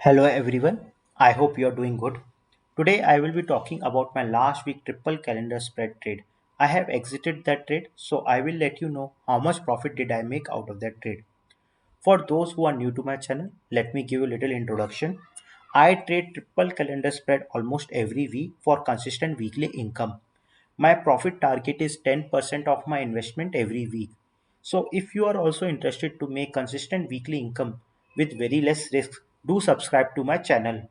Hello everyone, I hope you are doing good. Today I will be talking about my last week triple calendar spread trade. I have exited that trade, so I will let you know how much profit did I make out of that trade. For those who are new to my channel, let me give you a little introduction. I trade triple calendar spread almost every week for consistent weekly income. My profit target is 10% of my investment every week. So if you are also interested to make consistent weekly income with very less risk, do subscribe to my channel.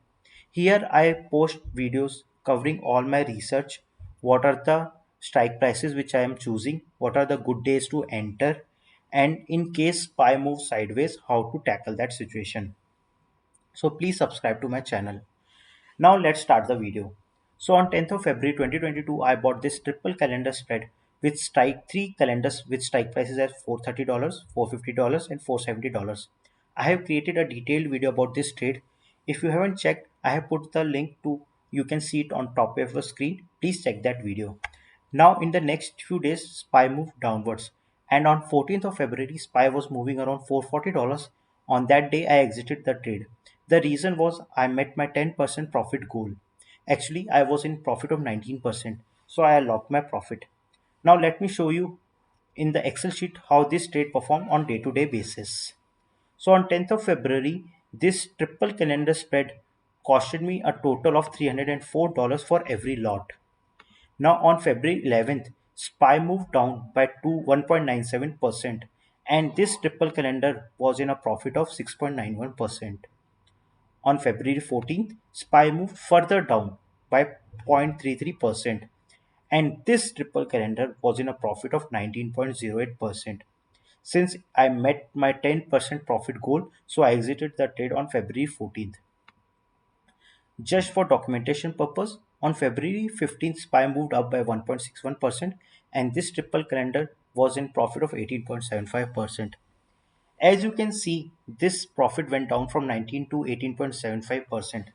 Here I post videos covering all my research, what are the strike prices which I am choosing, what are the good days to enter, and in case SPY moves sideways, how to tackle that situation. So please subscribe to my channel. Now let's start the video. So on 10th of February 2022, I bought this triple calendar spread with strike three calendars with strike prices at $430, $450, and $470. I have created a detailed video about this trade. If you haven't checked, I have put the link to you can see it on top of the screen. Please check that video. Now in the next few days, SPY moved downwards, and on 14th of February, SPY was moving around $440. On that day, I exited the trade. The reason was I met my 10% profit goal. Actually, I was in profit of 19%, so I locked my profit. Now let me show you in the Excel sheet how this trade performed on day-to-day basis. So on 10th of February, this triple calendar spread costed me a total of $304 for every lot. Now on February 11th, SPY moved down by 1.97%, and this triple calendar was in a profit of 6.91%. On February 14th, SPY moved further down by 0.33%, and this triple calendar was in a profit of 19.08%. Since I met my 10% profit goal, so I exited the trade on February 14th. Just for documentation purpose, on February 15th, SPY moved up by 1.61%, and this triple calendar was in profit of 18.75%. As you can see, this profit went down from 19 to 18.75%.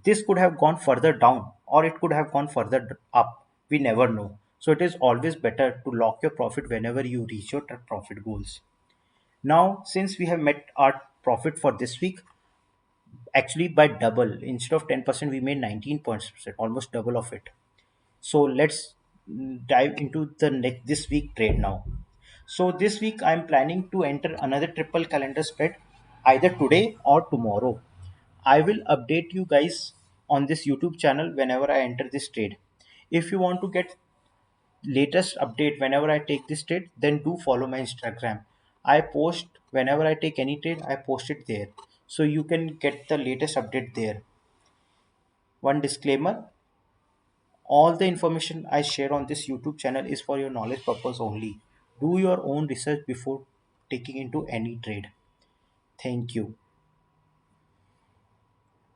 This could have gone further down or it could have gone further up. We never know. So it is always better to lock your profit whenever you reach your profit goals. Now, since we have met our profit for this week, actually by double, instead of 10%, we made 19%, almost double of it. So let's dive into the next this week trade now. So this week I'm planning to enter another triple calendar spread either today or tomorrow. I will update you guys on this YouTube channel whenever I enter this trade. If you want to get latest update whenever I take this trade, then do follow my Instagram. I post whenever I take any trade, I post it there. So you can get the latest update there. One disclaimer, all the information I share on this YouTube channel is for your knowledge purpose only. Do your own research before taking into any trade. Thank you.